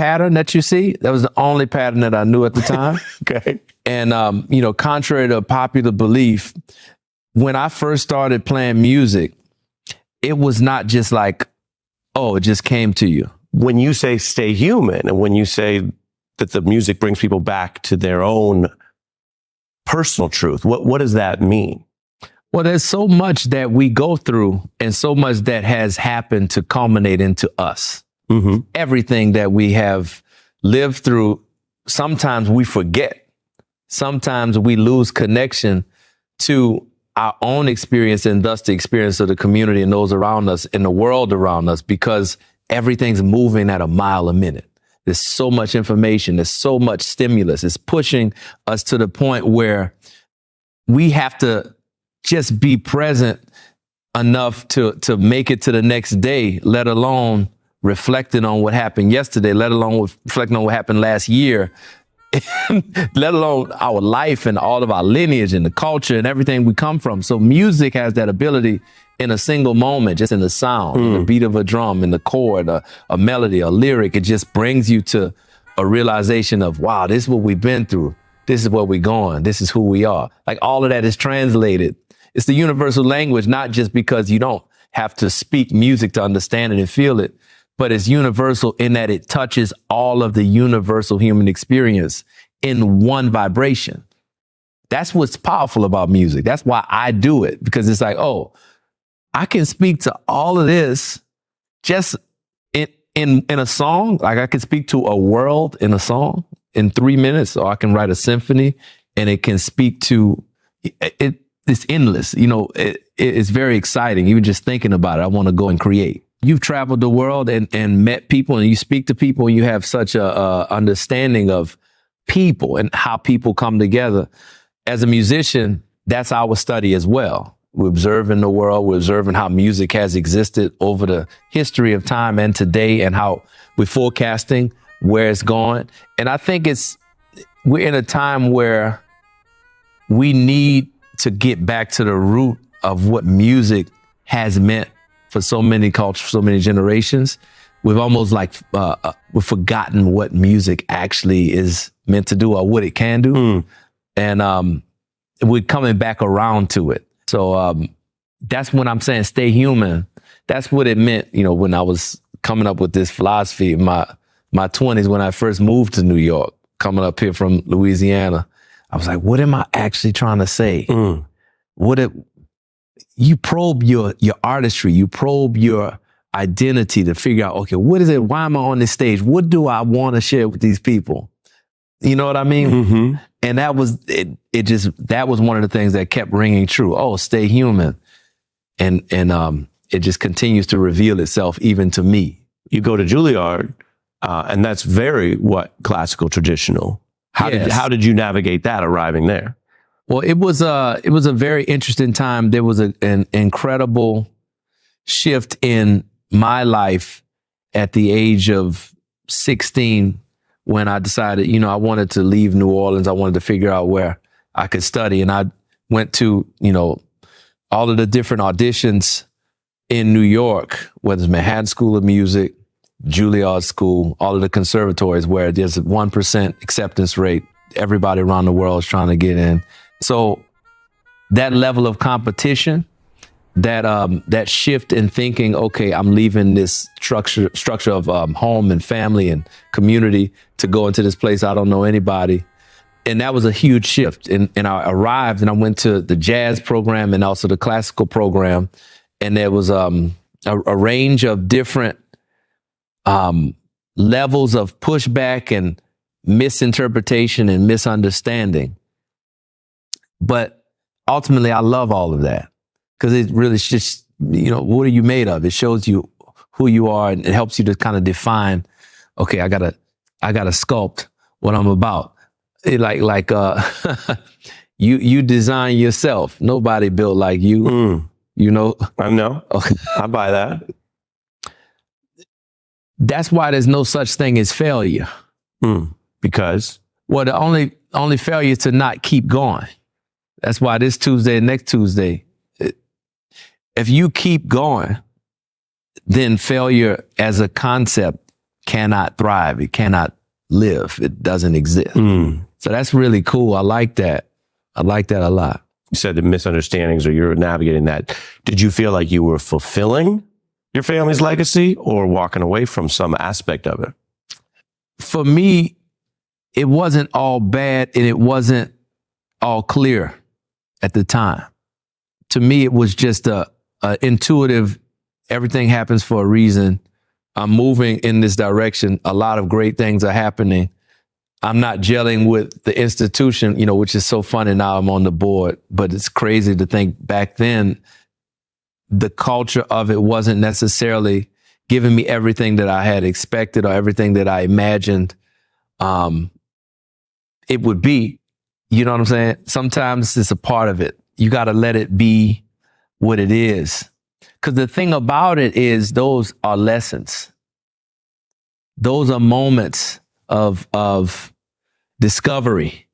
pattern that you see, that was the only pattern that I knew at the time. Okay. And, contrary to popular belief, when I first started playing music, it was not just like, oh, it just came to you. When you say stay human, and when you say that the music brings people back to their own personal truth, what does that mean? Well, there's so much that we go through and so much that has happened to culminate into us. Mm-hmm. Everything that we have lived through, sometimes we forget. Sometimes we lose connection to our own experience and thus the experience of the community and those around us and the world around us, because everything's moving at a mile a minute. There's so much information. There's so much stimulus. It's pushing us to the point where we have to just be present enough to make it to the next day, let alone reflecting on what happened yesterday, let alone reflecting on what happened last year, let alone our life and all of our lineage and the culture and everything we come from. So music has that ability in a single moment, just in the sound, in the beat of a drum, in the chord, a melody, a lyric. It just brings you to a realization of, wow, this is what we've been through. This is where we're going. This is who we are. Like, all of that is translated. It's the universal language, not just because you don't have to speak music to understand it and feel it, but it's universal in that it touches all of the universal human experience in one vibration. That's what's powerful about music. That's why I do it, because it's like, oh, I can speak to all of this just in a song. Like, I can speak to a world in a song in 3 minutes, or I can write a symphony and it can speak to it. It's endless. It's very exciting. Even just thinking about it, I want to go and create. You've traveled the world and met people, and you speak to people, and you have such a understanding of people and how people come together. As a musician, that's our study as well. We're observing the world. We're observing how music has existed over the history of time and today, and how we're forecasting where it's going. And I think we're in a time where we need to get back to the root of what music has meant for so many cultures, for so many generations. We've almost we've forgotten what music actually is meant to do, or what it can do. And we're coming back around to it. So that's when I'm saying stay human. That's what it meant, when I was coming up with this philosophy in my 20s, when I first moved to New York, coming up here from Louisiana. I was like, what am I actually trying to say? You probe your artistry, you probe your identity to figure out, okay, what is it? Why am I on this stage? What do I want to share with these people? You know what I mean? Mm-hmm. And that was that was one of the things that kept ringing true. Oh, stay human. And it just continues to reveal itself even to me. You go to Juilliard, and that's very classical, traditional. How did you navigate that arriving there? Well, it was a very interesting time. There was an incredible shift in my life at the age of 16, when I decided, I wanted to leave New Orleans. I wanted to figure out where I could study. And I went to, all of the different auditions in New York, whether it's Manhattan School of Music, Juilliard School, all of the conservatories where there's a 1% acceptance rate. Everybody around the world is trying to get in. So that level of competition, that shift in thinking, okay, I'm leaving this structure of home and family and community to go into this place I don't know anybody. And that was a huge shift. And I arrived and I went to the jazz program and also the classical program. And there was a range of different levels of pushback and misinterpretation and misunderstanding. But ultimately, I love all of that, because it really is just, what are you made of? It shows you who you are, and it helps you to kind of define, okay, I gotta sculpt what I'm about. You design yourself. Nobody built like you. I know. Okay. I buy that. That's why there's no such thing as failure. Because? Well, the only failure is to not keep going. That's why this Tuesday and next Tuesday, if you keep going, then failure as a concept cannot thrive. It cannot live. It doesn't exist. Mm. So that's really cool. I like that. I like that a lot. You said the misunderstandings, or you're navigating that. Did you feel like you were fulfilling your family's legacy or walking away from some aspect of it? For me, it wasn't all bad and it wasn't all clear at the time. To me, it was just a intuitive, everything happens for a reason. I'm moving in this direction. A lot of great things are happening. I'm not gelling with the institution, you know, which is so funny. Now I'm on the board, but it's crazy to think back then, the culture of it wasn't necessarily giving me everything that I had expected or everything that I imagined it would be. You know what I'm saying? Sometimes it's a part of it. You got to let it be what it is. Because the thing about it is those are lessons. Those are moments of discovery.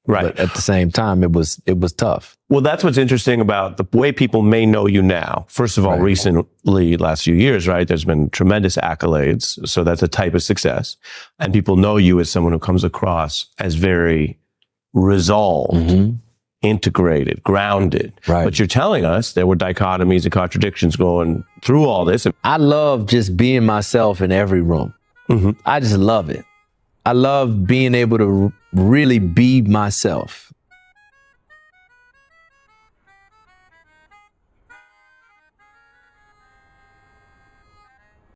Right. But at the same time, it was tough. Well, that's what's interesting about the way people may know you now. First of all, Right. recently, last few years, right, there's been tremendous accolades. So that's a type of success. And people know you as someone who comes across as very resolved, Mm-hmm. integrated, grounded. Right. But you're telling us there were dichotomies and contradictions going through all this. I love just being myself in every room. Mhm. I just love it. I love being able to really be myself.